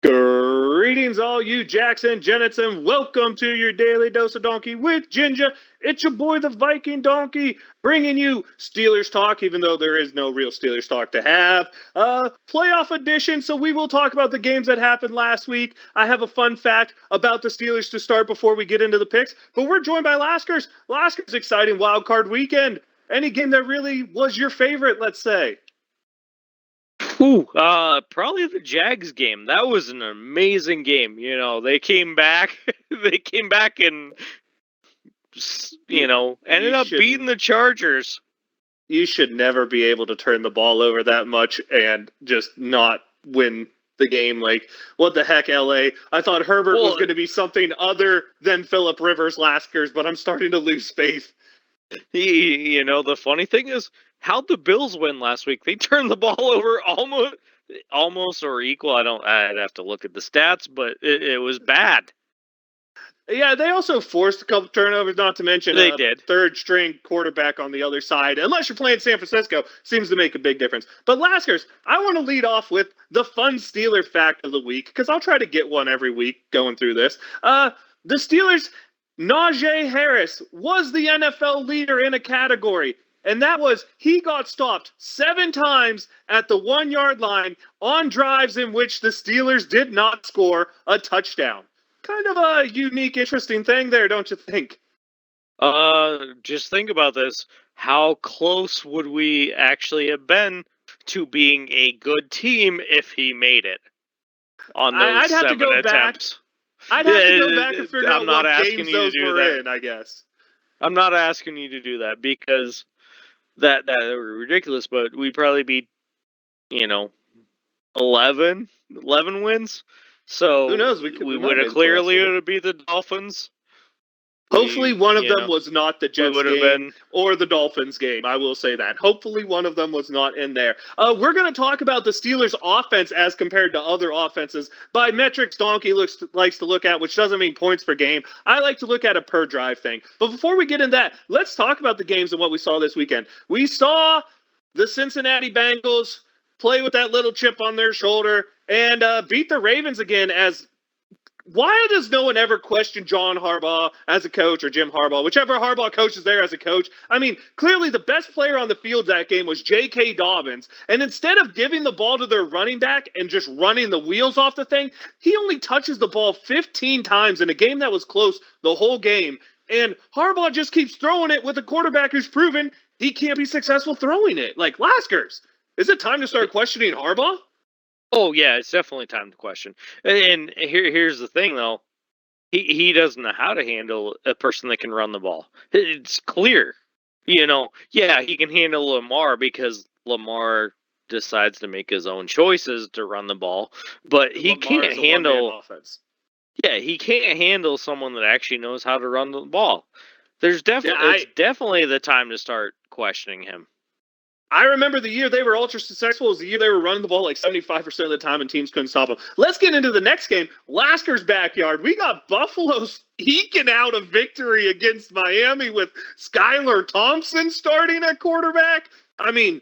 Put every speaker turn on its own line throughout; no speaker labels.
Greetings, all you Jackson Jennets, and welcome to your daily dose of donkey with Ginger. It's your boy, the Viking Donkey, bringing you Steelers talk, even though there is no real Steelers talk to have. Playoff edition, so we will talk about the games that happened last week. I have a fun fact about the Steelers to start before we get into the picks, but we're joined by Lasker's. Lasker's exciting wild card weekend. Any game that really was your favorite, let's say?
Probably the Jags game. That was an amazing game. You know, they came back. And ended up beating the Chargers.
You should never be able to turn the ball over that much and just not win the game. Like, what the heck, LA? I thought Herbert was going to be something other than Phillip Rivers last year, but I'm starting to lose faith.
The funny thing is, how'd the Bills win last week? They turned the ball over almost or equal. I'd have to look at the stats, but it was bad.
Yeah, they also forced a couple turnovers, not to mention
they did.
Third-string quarterback on the other side. Unless you're playing San Francisco, seems to make a big difference. But Laskers, I want to lead off with the fun Steeler fact of the week, because I'll try to get one every week going through this. The Steelers, Najee Harris was the NFL leader in a category. And that was, he got stopped 7 times at the 1-yard line on drives in which the Steelers did not score a touchdown. Kind of a unique, interesting thing there, don't you think?
Just think about this. How close would we actually have been to being a good team if he made it on those 7 attempts?
I'd have to go back and figure out what games those were in, I guess.
I'm not asking you to do that because that were ridiculous, but we'd probably be, 11 wins. So
who knows?
We would have clearly beat the Dolphins.
Hopefully one of them was not the Jets game or the Dolphins game. I will say that. Hopefully one of them was not in there. We're going to talk about the Steelers' offense as compared to other offenses by metrics Donkey likes to look at, which doesn't mean points per game. I like to look at a per drive thing. But before we get into that, let's talk about the games and what we saw this weekend. We saw the Cincinnati Bengals play with that little chip on their shoulder and beat the Ravens again. Why does no one ever question John Harbaugh as a coach, or Jim Harbaugh, whichever Harbaugh coach is there as a coach? I mean, clearly the best player on the field that game was J.K. Dobbins. And instead of giving the ball to their running back and just running the wheels off the thing, he only touches the ball 15 times in a game that was close the whole game. And Harbaugh just keeps throwing it with a quarterback who's proven he can't be successful throwing it. Like, Laskers, is it time to start questioning Harbaugh?
Oh, yeah, it's definitely time to question. And here's the thing, though. He doesn't know how to handle a person that can run the ball. It's clear. Yeah, he can handle Lamar because Lamar decides to make his own choices to run the ball. But he can't handle... Yeah, he can't handle someone that actually knows how to run the ball. It's definitely the time to start questioning him.
I remember the year they were ultra successful was the year they were running the ball like 75% of the time and teams couldn't stop them. Let's get into the next game. Lasker's backyard. We got Buffalo eking out a victory against Miami with Skylar Thompson starting at quarterback. I mean,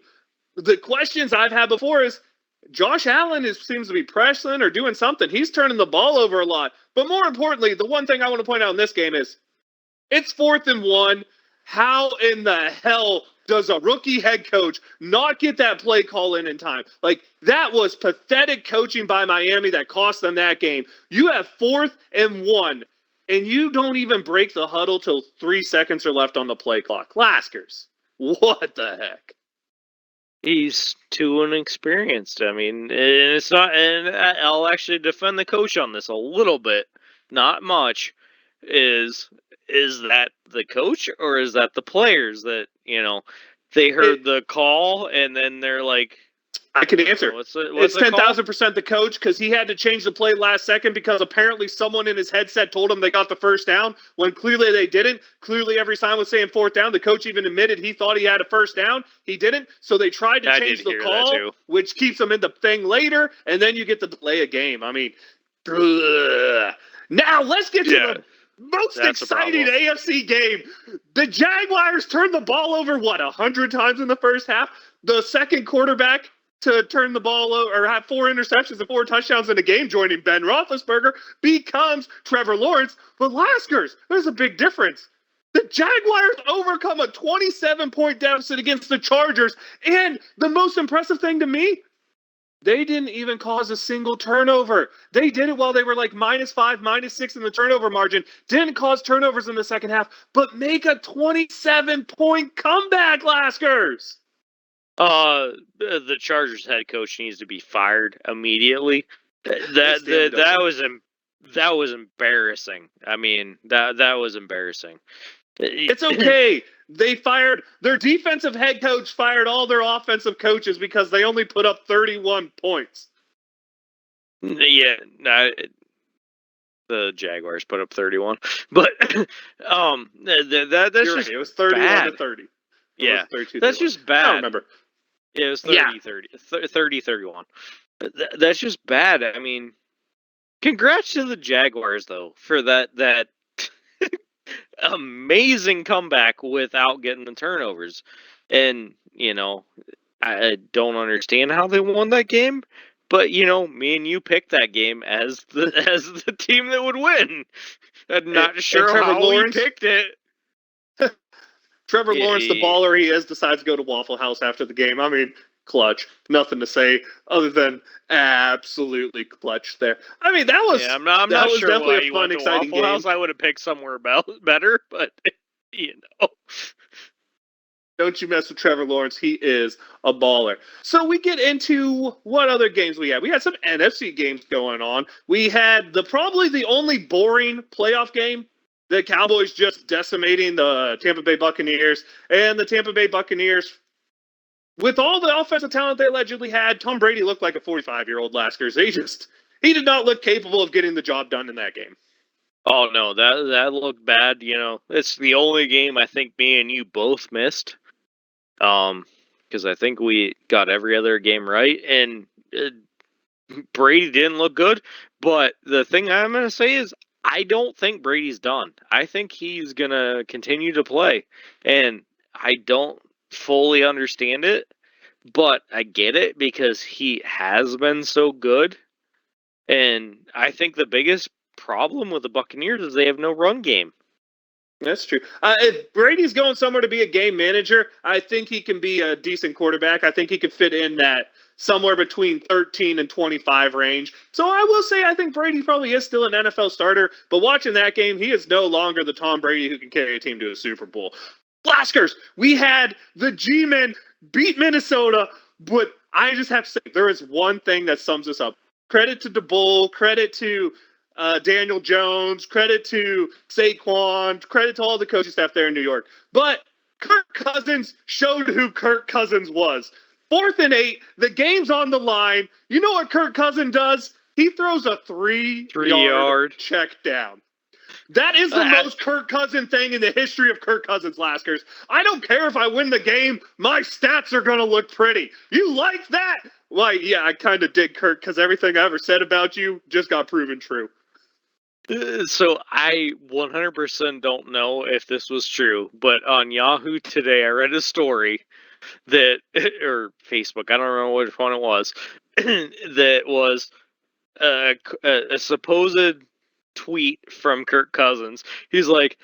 the questions I've had before is Josh Allen seems to be pressing or doing something. He's turning the ball over a lot. But more importantly, the one thing I want to point out in this game is it's 4th and 1. How in the hell does a rookie head coach not get that play call in time? Like, that was pathetic coaching by Miami that cost them that game. You have 4th and 1, and you don't even break the huddle till 3 seconds are left on the play clock. Laskers, what the heck?
He's too inexperienced. I mean, it's not, and I'll actually defend the coach on this a little bit, not much. Is that the coach or is that the players that, they heard the call and then they're like,
I can answer. It's 10,000% the coach, because he had to change the play last second because apparently someone in his headset told him they got the first down when clearly they didn't. Clearly every sign was saying 4th down. The coach even admitted he thought he had a first down. He didn't. So they tried to change the call, which keeps them in the thing later, and then you get to play a game. I mean, now let's get to the most exciting AFC game. The Jaguars turned the ball over, 100 times in the first half? The second quarterback to turn the ball over or have 4 interceptions and 4 touchdowns in a game, joining Ben Roethlisberger, becomes Trevor Lawrence. But Laskers, there's a big difference. The Jaguars overcome a 27-point deficit against the Chargers, and the most impressive thing to me, they didn't even cause a single turnover. They did it while they were like -5, -6 in the turnover margin. Didn't cause turnovers in the second half, but make a 27-point comeback, Laskers.
The Chargers head coach needs to be fired immediately. That was embarrassing. I mean, that was embarrassing.
It's okay. They fired their defensive head coach, fired all their offensive coaches because they only put up 31 points.
Yeah, the Jaguars put up 31, but that's just
right. It was 31 to 30.
Yeah, that's just bad.
I don't remember.
Yeah, it was 30-31. That's just bad. I mean, congrats to the Jaguars though for that amazing comeback without getting the turnovers. And, I don't understand how they won that game, but me and you picked that game as the team that would win. I'm not sure how we picked it.
Trevor Lawrence, the baller he is, decides to go to Waffle House after the game. I mean, clutch. Nothing to say other than absolutely clutch there. I mean, that was.
Yeah, I'm not sure definitely why a fun, exciting Waffle House. I would have picked somewhere better, but
Don't you mess with Trevor Lawrence. He is a baller. So we get into what other games we had. We had some NFC games going on. We had probably the only boring playoff game. The Cowboys just decimating the Tampa Bay Buccaneers. And the Tampa Bay Buccaneers, with all the offensive talent they allegedly had, Tom Brady looked like a 45-year-old Laskers. He did not look capable of getting the job done in that game.
Oh, no, that looked bad. It's the only game I think me and you both missed. Because I think we got every other game right, and Brady didn't look good. But the thing I'm going to say is, I don't think Brady's done. I think he's going to continue to play. And I don't fully understand it, but I get it because he has been so good. And I think the biggest problem with the Buccaneers is they have no run game.
That's true. If Brady's going somewhere to be a game manager, I think he can be a decent quarterback. I think he could fit in that somewhere between 13 and 25 range. So I will say I think Brady probably is still an NFL starter, but watching that game, he is no longer the Tom Brady who can carry a team to a Super Bowl. Blaskers, we had the G-Men beat Minnesota, but I just have to say there is one thing that sums this up. Credit to DeBull, credit to Daniel Jones, credit to Saquon, credit to all the coaching staff there in New York. But Kirk Cousins showed who Kirk Cousins was. 4th and 8, the game's on the line. You know what Kirk Cousins does? He throws a 3-yard check down. That is the most Kirk Cousins thing in the history of Kirk Cousins, Laskers. I don't care if I win the game. My stats are going to look pretty. You like that? Well, yeah, I kind of dig Kirk because everything I ever said about you just got proven true.
So I 100% don't know if this was true, but on Yahoo today I read a story that, or Facebook, I don't remember which one it was, that was a supposed tweet from Kirk Cousins. He's like,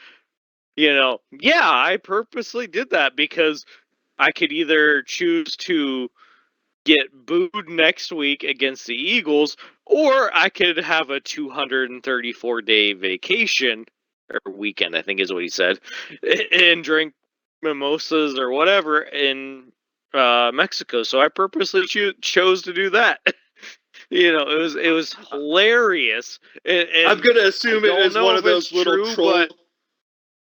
yeah, I purposely did that because I could either choose to get booed next week against the Eagles, or I could have a 234-day vacation, or weekend, I think is what he said, and drink mimosas or whatever in Mexico. So I purposely chose to do that. It was hilarious. And
I'm going to assume it is one of those little troll.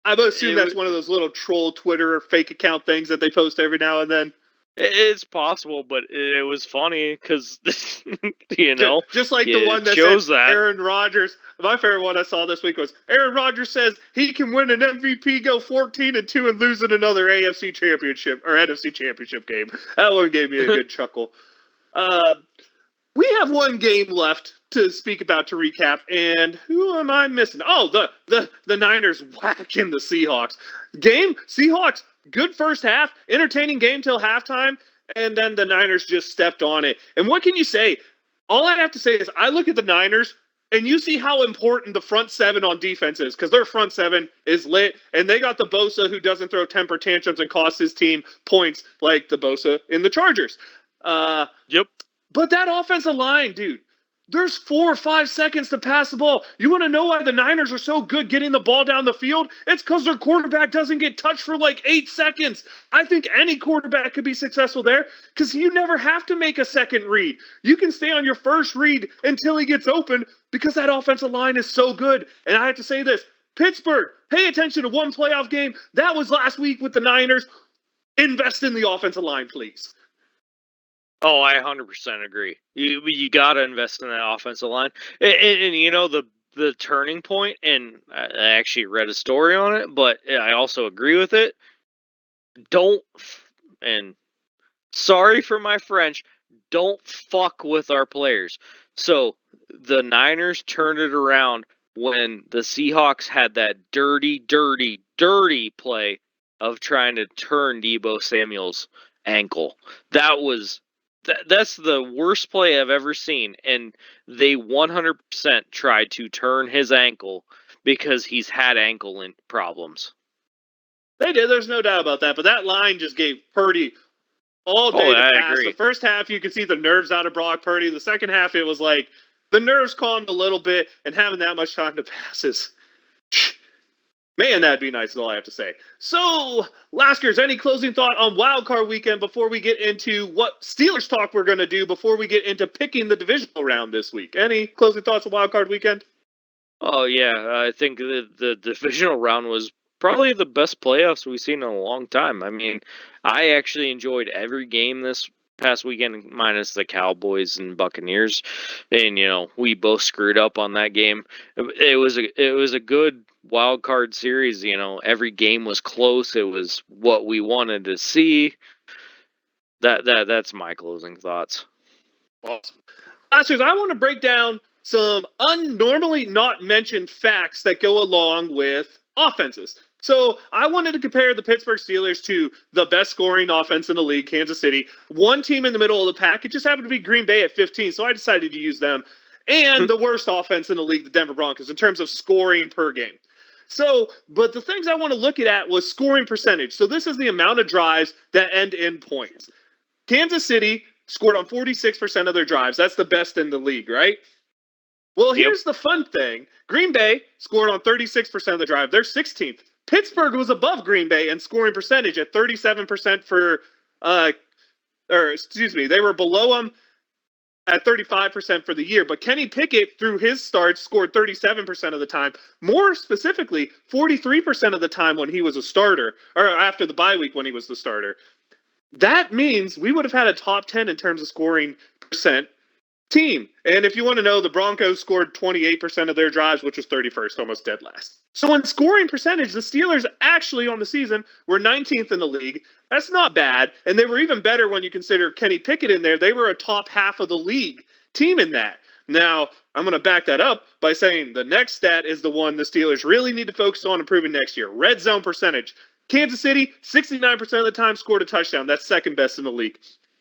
I'm going to assume that's one of those little troll Twitter fake account things that they post every now and then.
It's possible, but it was funny because,
just like the one that shows that Aaron Rodgers. My favorite one I saw this week was Aaron Rodgers says he can win an MVP, go 14-2, and lose in another AFC championship or NFC championship game. That one gave me a good chuckle. We have one game left to speak about to recap, and who am I missing? Oh, the Niners whacking the Seahawks. Seahawks, good first half, entertaining game till halftime, and then the Niners just stepped on it. And what can you say? All I have to say is I look at the Niners, and you see how important the front seven on defense is, because their front seven is lit, and they got the Bosa who doesn't throw temper tantrums and costs his team points like the Bosa in the Chargers.
Yep.
But that offensive line, dude, there's 4 or 5 seconds to pass the ball. You want to know why the Niners are so good getting the ball down the field? It's because their quarterback doesn't get touched for like 8 seconds. I think any quarterback could be successful there because you never have to make a second read. You can stay on your first read until he gets open because that offensive line is so good. And I have to say this, Pittsburgh, pay attention to one playoff game. That was last week with the Niners. Invest in the offensive line, please.
Oh, I 100% agree. You got to invest in that offensive line. And you know, the turning point, and I actually read a story on it, but I also agree with it. And sorry for my French, don't fuck with our players. So the Niners turned it around when the Seahawks had that dirty play of trying to turn Deebo Samuel's ankle. That's the worst play I've ever seen, and they 100% tried to turn his ankle because he's had ankle problems.
They did, there's no doubt about that, but that line just gave Purdy all day to pass.
Agree.
The first half, you could see the nerves out of Brock Purdy. The second half, it was like the nerves calmed a little bit, and having that much time to pass is... Man, that'd be nice, is all I have to say. So, Laskers, any closing thought on Wild Card Weekend before we get into what Steelers talk we're going to do before we get into picking the divisional round this week? Any closing thoughts on Wild Card Weekend?
Oh, yeah. I think the divisional round was probably the best playoffs we've seen in a long time. I mean, I actually enjoyed every game this past weekend, minus the Cowboys and Buccaneers. And, you know, we both screwed up on that game. It was a good wild card series. You know, every game was close. It was what we wanted to see. That's my closing thoughts.
Awesome. Masters, I want to break down some unnormally not mentioned facts that go along with offenses. So I wanted to compare the Pittsburgh Steelers to the best scoring offense in the league, Kansas City. One team in the middle of the pack. It just happened to be Green Bay at 15, so I decided to use them. And the worst offense in the league, the Denver Broncos, in terms of scoring per game. So, but the things I want to look at was scoring percentage. So this is the amount of drives that end in points. Kansas City scored on 46% of their drives. That's the best in the league, right? Well, here's the fun thing. Green Bay scored on 36% of the drive. They're 16th. Pittsburgh was above Green Bay in scoring percentage at 37% they were below them at 35% for the year. But Kenny Pickett, through his starts, scored 37% of the time. More specifically, 43% of the time when he was a starter, or after the bye week when he was the starter. That means we would have had a top 10 in terms of scoring percent team. And if you want to know, the Broncos scored 28% of their drives, which was 31st, almost dead last. So in scoring percentage, the Steelers actually on the season were 19th in the league. That's not bad. And they were even better when you consider Kenny Pickett in there. They were a top half of the league team in that. Now, I'm going to back that up by saying the next stat is the one the Steelers really need to focus on improving next year. Red zone percentage. Kansas City, 69% of the time scored a touchdown. That's second best in the league.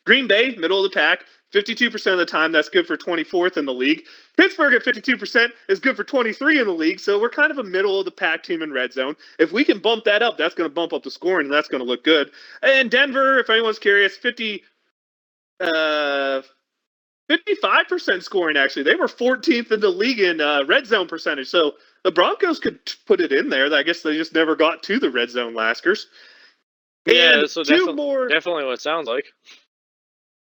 Green Bay, middle of the pack, 52% of the time. That's good for 24th in the league. Pittsburgh at 52% is good for 23 in the league. So we're kind of a middle of the pack team in red zone. If we can bump that up, that's going to bump up the scoring, and that's going to look good. And Denver, if anyone's curious, 55% scoring, actually. They were 14th in the league in red zone percentage. So the Broncos could put it in there. I guess they just never got to the red zone, Laskers.
Yeah, so definitely what it sounds like.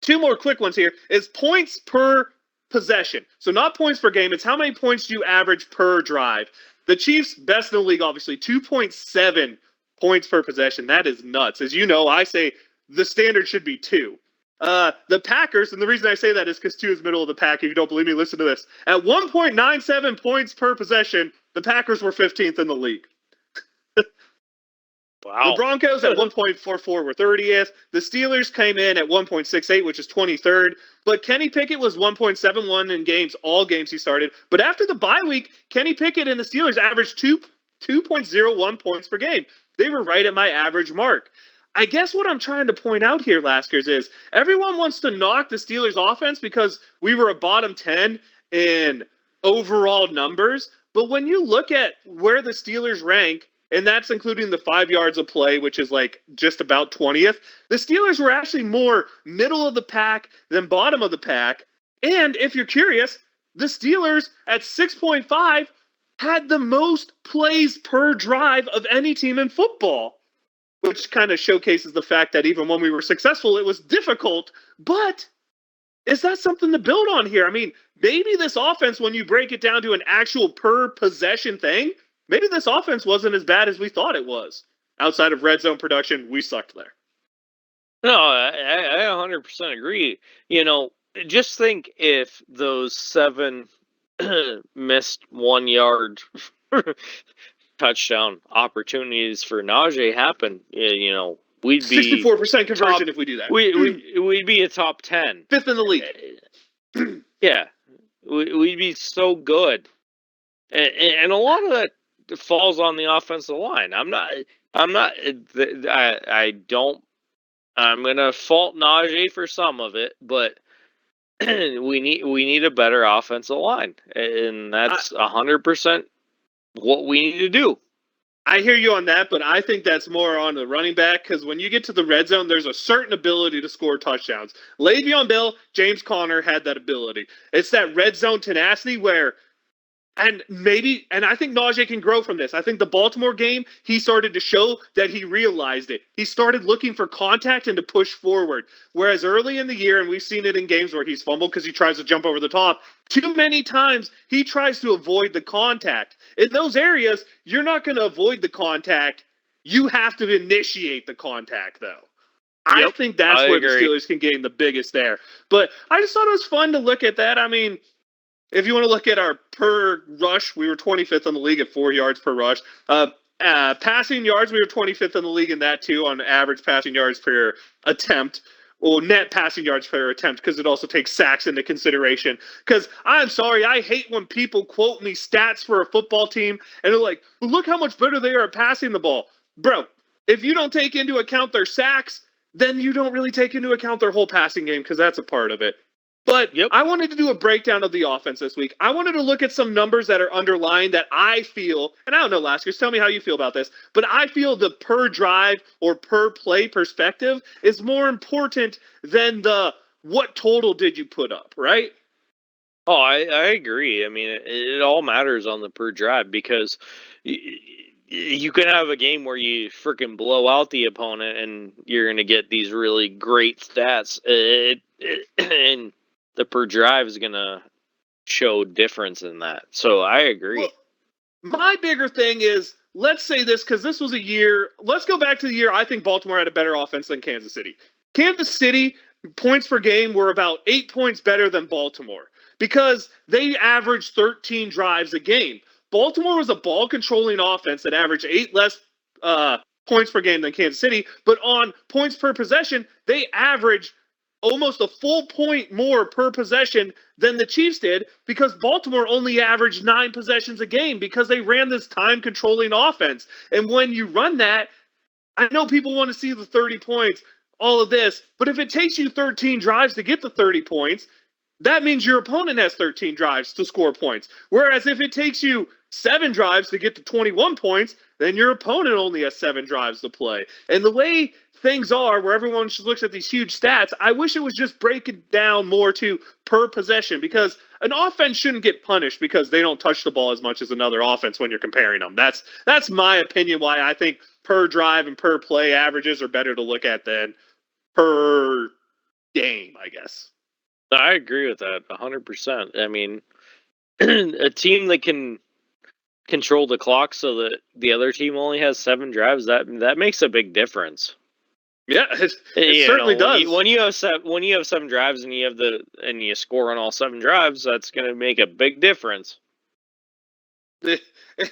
Two more quick ones here is points per possession. So not points per game. It's how many points do you average per drive. The Chiefs, best in the league, obviously, 2.7 points per possession. That is nuts. As you know, I say the standard should be 2. The Packers, and the reason I say that is because 2 is middle of the pack. If you don't believe me, listen to this. At 1.97 points per possession, the Packers were 15th in the league.
Wow.
The Broncos at 1.44 were 30th. The Steelers came in at 1.68, which is 23rd. But Kenny Pickett was 1.71 in games, all games he started. But after the bye week, Kenny Pickett and the Steelers averaged 2.01 points per game. They were right at my average mark. I guess what I'm trying to point out here, Laskers, is everyone wants to knock the Steelers' offense because we were a bottom 10 in overall numbers. But when you look at where the Steelers rank, and that's including the 5 yards of play, which is like just about 20th, the Steelers were actually more middle of the pack than bottom of the pack. And if you're curious, the Steelers at 6.5 had the most plays per drive of any team in football, which kind of showcases the fact that even when we were successful, it was difficult. But is that something to build on here? I mean, maybe this offense, when you break it down to an actual per possession thing, maybe this offense wasn't as bad as we thought it was. Outside of red zone production, we sucked there.
No, I 100% agree. Just think if those 7 missed 1 yard touchdown opportunities for Najee happen, we'd be
64% conversion if we do that.
We'd be a top 10,
5th in the league.
Yeah, we'd be so good, and a lot of that falls on the offensive line. I'm gonna fault Najee for some of it, but we need a better offensive line, and that's 100% what we need to do.
I hear you on that, but I think that's more on the running back because when you get to the red zone, there's a certain ability to score touchdowns. Le'Veon Bell, James Conner had that ability. It's that red zone tenacity where, and I think Najee can grow from this. I think the Baltimore game, he started to show that he realized it. He started looking for contact and to push forward. Whereas early in the year, and we've seen it in games where he's fumbled because he tries to jump over the top, too many times he tries to avoid the contact. In those areas, you're not going to avoid the contact. You have to initiate the contact, though. Yep, I think that's where the Steelers can gain the biggest there. But I just thought it was fun to look at that. I mean, if you want to look at our per rush, we were 25th in the league at 4 yards per rush. Passing yards, we were 25th in the league in that too, on average passing yards per attempt. Well, net passing yards per attempt, because it also takes sacks into consideration. Because I'm sorry, I hate when people quote me stats for a football team and they're like, well, look how much better they are at passing the ball. Bro, if you don't take into account their sacks, then you don't really take into account their whole passing game, because that's a part of it. But I wanted to do a breakdown of the offense this week. I wanted to look at some numbers that are underlying that I feel, and I don't know, Laskers, tell me how you feel about this, but I feel the per drive or per play perspective is more important than the what total did you put up, right?
Oh, I agree. I mean, it all matters on the per drive because you can have a game where you freaking blow out the opponent and you're going to get these really great stats. And the per drive is going to show difference in that. So I agree.
Well, my bigger thing is, let's say this, because this was a year, let's go back to the year I think Baltimore had a better offense than Kansas City. Kansas City, points per game were about 8 points better than Baltimore because they averaged 13 drives a game. Baltimore was a ball-controlling offense that averaged 8 less points per game than Kansas City, but on points per possession, they averaged almost a full point more per possession than the Chiefs did because Baltimore only averaged 9 possessions a game because they ran this time-controlling offense. And when you run that, I know people want to see the 30 points, all of this, but if it takes you 13 drives to get the 30 points, that means your opponent has 13 drives to score points. Whereas if it takes you 7 drives to get to 21 points, then your opponent only has 7 drives to play. And the way things are, where everyone looks at these huge stats, I wish it was just breaking down more to per possession, because an offense shouldn't get punished because they don't touch the ball as much as another offense when you're comparing them. That's my opinion why I think per drive and per play averages are better to look at than per game, I guess.
I agree with that 100%. I mean, a team that can control the clock so that the other team only has 7 drives, that makes a big difference.
Yeah, it certainly does.
When you have 7 drives and you score on all 7 drives, that's going to make a big difference.
It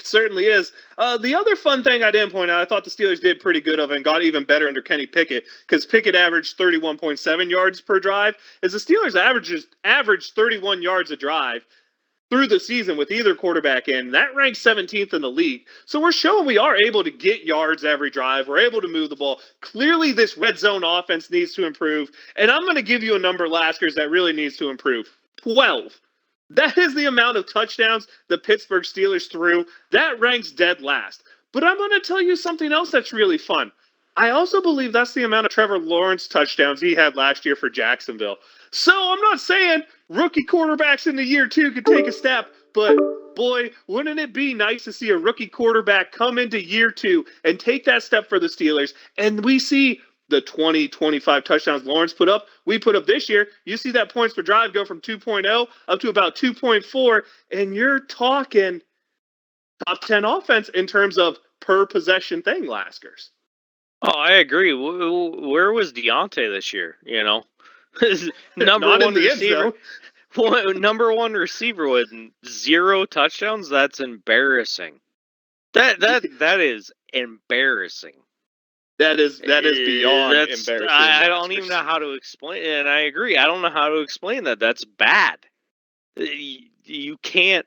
certainly is. The other fun thing I didn't point out, I thought the Steelers did pretty good of it and got even better under Kenny Pickett, because Pickett averaged 31.7 yards per drive, as the Steelers averaged 31 yards a drive. through the season with either quarterback in. That ranks 17th in the league. So we're showing we are able to get yards every drive. We're able to move the ball. Clearly, this red zone offense needs to improve. And I'm going to give you a number, Laskers, that really needs to improve. 12. That is the amount of touchdowns the Pittsburgh Steelers threw. That ranks dead last. But I'm going to tell you something else that's really fun. I also believe that's the amount of Trevor Lawrence touchdowns he had last year for Jacksonville. So I'm not saying rookie quarterbacks in the year 2 could take a step, but boy, wouldn't it be nice to see a rookie quarterback come into year 2 and take that step for the Steelers? And we see the 20, 25 touchdowns Lawrence put up, we put up this year. You see that points per drive go from 2.0 up to about 2.4, and you're talking top 10 offense in terms of per possession thing, Laskers.
Oh, I agree. Where was Deontay this year? Number one receiver. Number one receiver with 0 touchdowns. That's embarrassing. That is embarrassing.
That is beyond embarrassing.
I don't even know how to explain it, and I agree. I don't know how to explain that. That's bad. You can't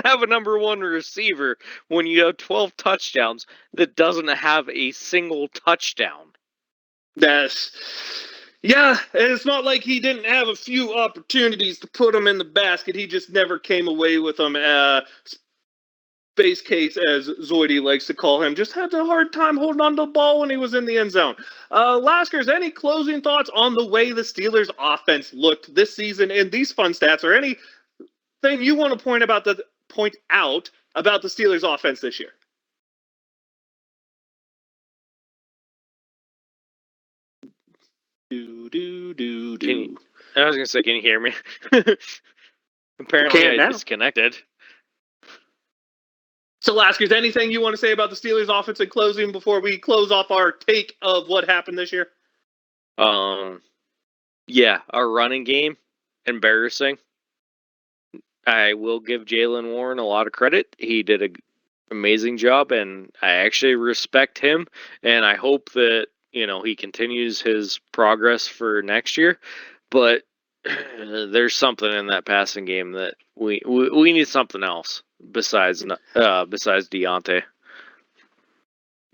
have a number one receiver when you have 12 touchdowns that doesn't have a single touchdown.
Yeah, and it's not like he didn't have a few opportunities to put them in the basket. He just never came away with them. Base case, as Zoidy likes to call him, just had a hard time holding on to the ball when he was in the end zone. Laskers, any closing thoughts on the way the Steelers' offense looked this season in these fun stats, or anything you want to point out about the Steelers' offense this year?
I was gonna say, can you hear me? Apparently, I disconnected.
So, Laskers, anything you want to say about the Steelers' offense in closing before we close off our take of what happened this year?
Yeah, our running game, embarrassing. I will give Jaylen Warren a lot of credit. He did an amazing job, and I actually respect him, and I hope that he continues his progress for next year. But there's something in that passing game that we need something else besides Deontay.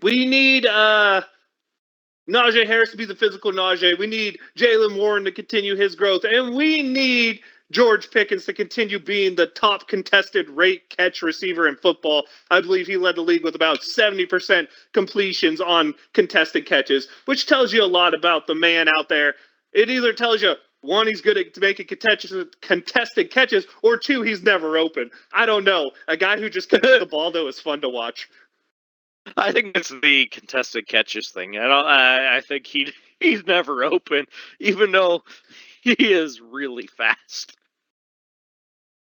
We need Najee Harris to be the physical Najee. We need Jaylen Warren to continue his growth, and we need George Pickens to continue being the top contested rate catch receiver in football. I believe he led the league with about 70% completions on contested catches, which tells you a lot about the man out there. It either tells you, 1, he's good at making contested catches, or 2, he's never open. I don't know. A guy who just catches the ball, though, is fun to watch.
I think it's the contested catches thing. I think he's never open, even though he is really fast.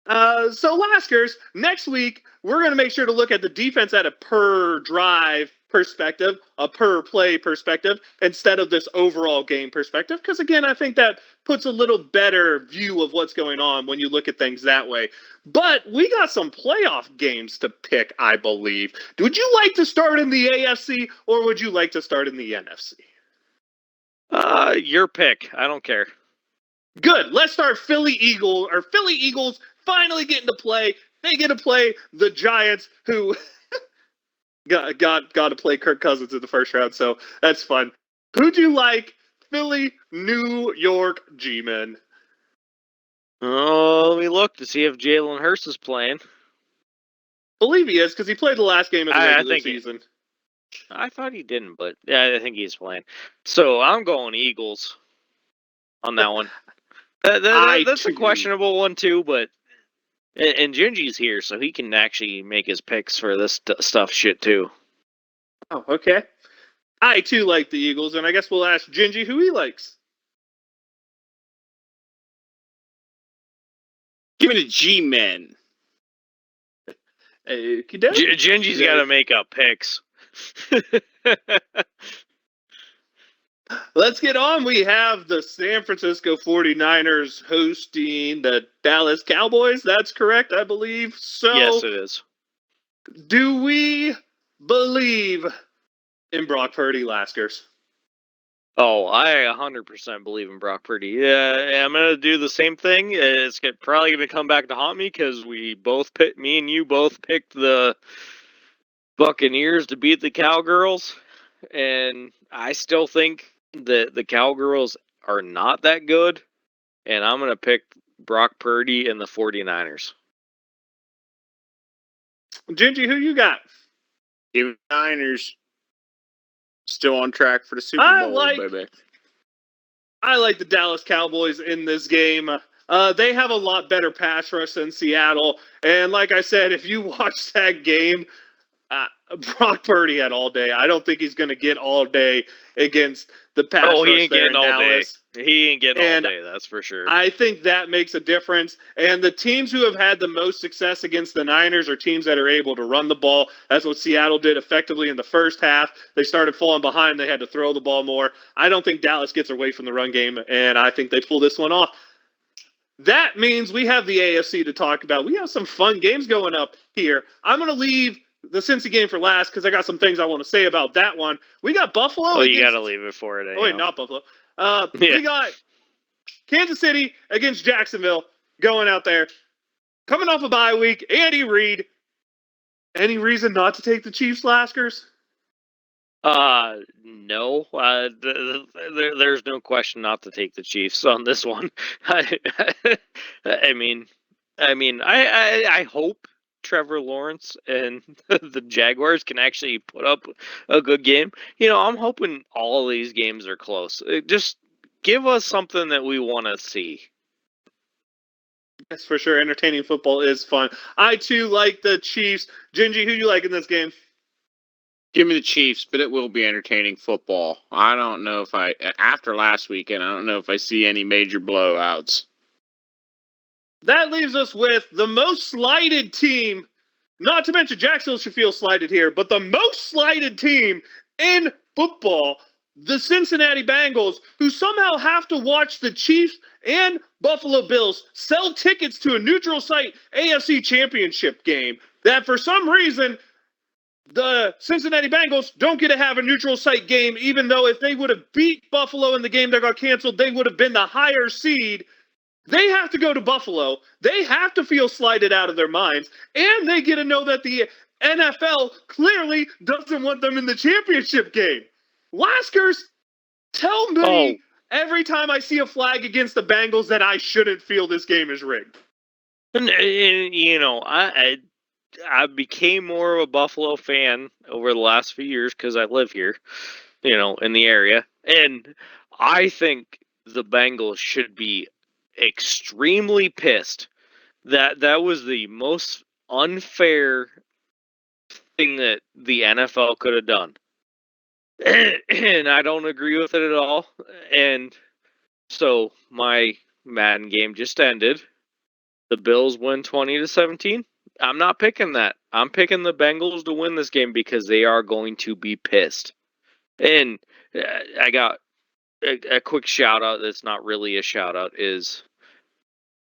So, Laskers, next week, we're going to make sure to look at the defense at a per drive perspective, a per play perspective, instead of this overall game perspective. Because, again, I think that puts a little better view of what's going on when you look at things that way. But we got some playoff games to pick, I believe. Would you like to start in the AFC, or would you like to start in the NFC?
Your pick. I don't care.
Good. Let's start Philly Eagles finally getting to play. They get to play the Giants, who got to play Kirk Cousins in the first round, so that's fun. Who'd you like? Philly, New York, G-Men.
Oh, let me look to see if Jalen Hurts is playing.
I believe he is, because he played the last game of the regular season.
I thought he didn't, but yeah, I think he's playing. So I'm going Eagles on that one. That's a questionable one too, but and Gingy's here, so he can actually make his picks for this stuff shit too.
Oh, okay. I too like the Eagles, and I guess we'll ask Gingy who he likes.
Give me the G-Men.
Gingy's got to make up picks.
Let's get on. We have the San Francisco 49ers hosting the Dallas Cowboys. That's correct, I believe. So,
yes, it is.
Do we believe in Brock Purdy, Laskers?
Oh, I 100% believe in Brock Purdy. Yeah, I'm gonna do the same thing. It's probably gonna come back to haunt me because me and you both picked the Buccaneers to beat the Cowgirls, and I still think that the Cowgirls are not that good, and I'm gonna pick Brock Purdy and the 49ers.
Gingy, who you got?
Give me Niners. Still on track for the Super Bowl, baby.
I like the Dallas Cowboys in this game. They have a lot better pass rush than Seattle. And like I said, if you watch that game, Brock Purdy had all day. I don't think he's going to get all day against the pass rush there in Dallas.
He ain't getting all day, that's for sure.
I think that makes a difference. And the teams who have had the most success against the Niners are teams that are able to run the ball. That's what Seattle did effectively in the first half. They started falling behind. They had to throw the ball more. I don't think Dallas gets away from the run game, and I think they pull this one off. That means we have the AFC to talk about. We have some fun games going up here. I'm going to leave the Cincy game for last because I got some things I want to say about that one. We got Buffalo.
Oh, you got to leave it for it.
Oh, wait, not Buffalo. We got Kansas City against Jacksonville going out there. Coming off a bye week, Andy Reid. Any reason not to take the Chiefs, Laskers?
No. There's no question not to take the Chiefs on this one. I hope Trevor Lawrence and the Jaguars can actually put up a good game. I'm hoping all of these games are close. Just give us something that we want to see.
Yes, for sure. Entertaining football is fun. I, too, like the Chiefs. Gingy, who you like in this game?
Give me the Chiefs, but it will be entertaining football. I don't know if after last weekend, I don't know if I see any major blowouts.
That leaves us with the most slighted team. Not to mention Jacksonville should feel slighted here, but the most slighted team in football, the Cincinnati Bengals, who somehow have to watch the Chiefs and Buffalo Bills sell tickets to a neutral site AFC Championship game. That for some reason, the Cincinnati Bengals don't get to have a neutral site game, even though if they would have beat Buffalo in the game that got canceled, they would have been the higher seed. They have to go to Buffalo. They have to feel slighted out of their minds. And they get to know that the NFL clearly doesn't want them in the championship game. Laskers, tell me every time I see a flag against the Bengals that I shouldn't feel this game is rigged.
And I became more of a Buffalo fan over the last few years because I live here, in the area. And I think the Bengals should be extremely pissed that was the most unfair thing that the NFL could have done. And I don't agree with it at all. And so my Madden game just ended. The Bills win 20-17. I'm not picking that. I'm picking the Bengals to win this game because they are going to be pissed. And I got a quick shout out that's not really a shout out is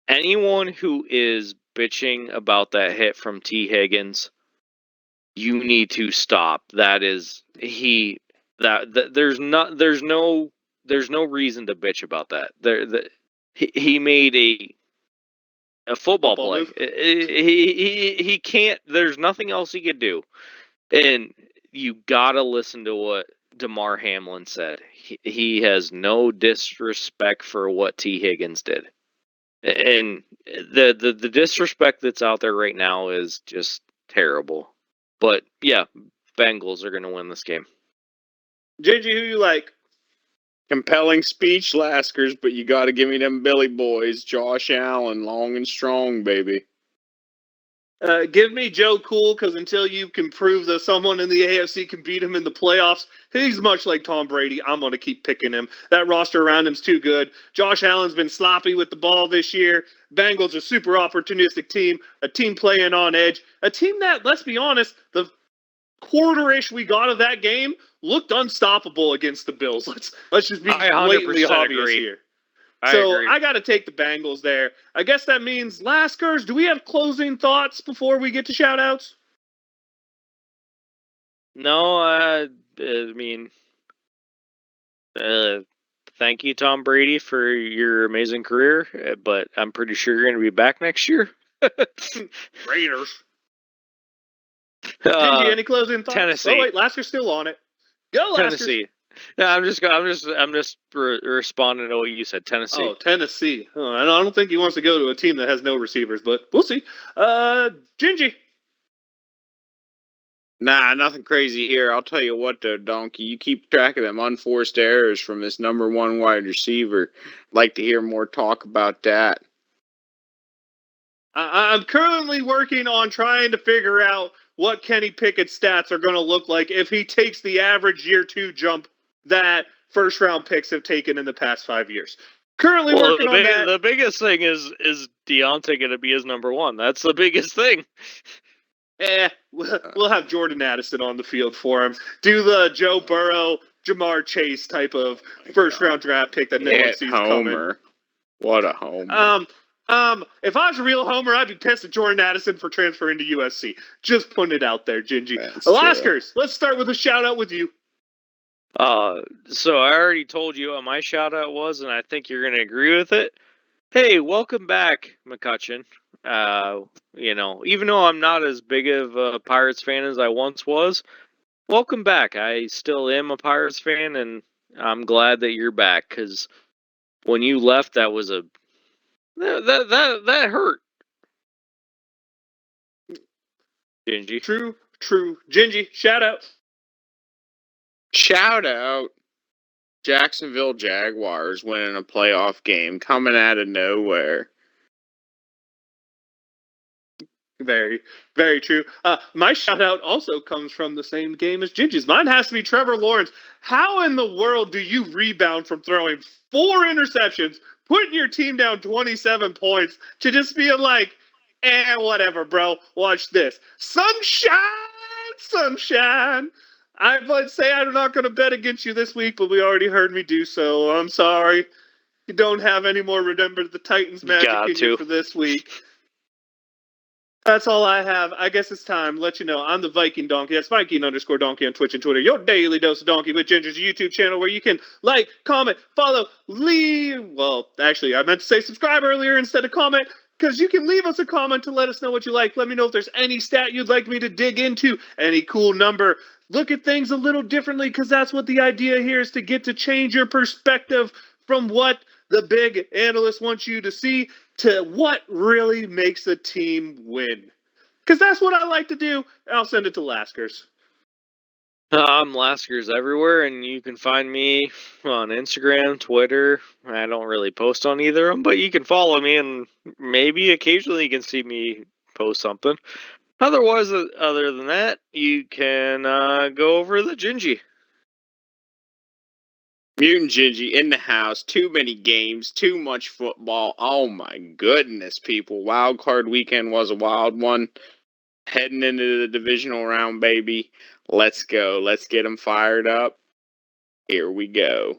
anyone who is bitching about that hit from T. Higgins, you need to stop. There's no reason to bitch about that. He made a football play. He can't. There's nothing else he could do, and you gotta listen to what DeMar Hamlin said. He has no disrespect for what T. Higgins did, and the disrespect that's out there right now is just terrible. But yeah, Bengals are gonna win this game.
JG, who you like?
Compelling speech, Laskers, but you got to give me them Billy boys. Josh Allen, long and strong, baby.
Give me Joe Cool, because until you can prove that someone in the AFC can beat him in the playoffs, he's much like Tom Brady. I'm going to keep picking him. That roster around him's too good. Josh Allen's been sloppy with the ball this year. Bengals are a super opportunistic team, a team playing on edge, a team that, let's be honest, the quarter-ish we got of that game looked unstoppable against the Bills. Let's just be blatantly obvious here. I got to take the Bengals there. I guess that means, Laskers, do we have closing thoughts before we get to shout-outs?
No, I mean, Thank you, Tom Brady, for your amazing career, but I'm pretty sure you're going to be back next year.
Raiders. Gingy, any closing thoughts?
Tennessee.
Oh wait, Lasker's still on it. Go Laskers.
Tennessee. No, I'm just responding to what you said. Tennessee.
Oh, Tennessee. Oh, I don't think he wants to go to a team that has no receivers, but we'll see. Gingy.
Nah, nothing crazy here. I'll tell you what, though, Donkey, you keep track of them unforced errors from this number one wide receiver. I'd like to hear more talk about that.
I'm currently working on trying to figure out what Kenny Pickett's stats are going to look like if he takes the average year 2 jump that first-round picks have taken in the past 5 years. Currently working on that.
The biggest thing is Deontay going to be his number 1? That's the biggest thing.
We'll have Jordan Addison on the field for him. Do the Joe Burrow, Jamar Chase type of first-round draft pick that no one sees coming.
What a homer.
If I was a real homer, I'd be pissed at Jordan Addison for transferring to USC. Just putting it out there, Gingy. Alaskers, let's start with a shout-out with you.
So I already told you what my shout-out was, and I think you're going to agree with it. Hey, welcome back, McCutcheon. Even though I'm not as big of a Pirates fan as I once was, welcome back. I still am a Pirates fan, and I'm glad that you're back, because when you left, that was that hurt. Gingy.
True. Gingy, shout out.
Shout out. Jacksonville Jaguars winning a playoff game, coming out of nowhere.
Very, very true. My shout out also comes from the same game as Gingy's. Mine has to be Trevor Lawrence. How in the world do you rebound from throwing 4 interceptions, putting your team down 27 points, to just being like, whatever, bro, watch this. Sunshine! I would say I'm not going to bet against you this week, but we already heard me do so. I'm sorry. You don't have any more Remember the Titans magic in you for this week. That's all I have. I guess it's time to let you know I'm the Viking Donkey. That's Viking_Donkey on Twitch and Twitter. Your daily dose of Donkey with Ginger's YouTube channel where you can like, comment, follow, leave. Well, actually, I meant to say subscribe earlier instead of comment, because you can leave us a comment to let us know what you like. Let me know if there's any stat you'd like me to dig into, any cool number. Look at things a little differently, because that's what the idea here is, to get to change your perspective from what the big analyst wants you to see to what really makes a team win. Because that's what I like to do. I'll send it to Laskers.
I'm Laskers everywhere, and you can find me on Instagram, Twitter. I don't really post on either of them, but you can follow me, and maybe occasionally you can see me post something. Otherwise, other than that, you can go over the Gingy.
Mutant Gingy in the house. Too many games. Too much football. Oh my goodness, people. Wild card weekend was a wild one. Heading into the divisional round, baby. Let's go. Let's get them fired up. Here we go.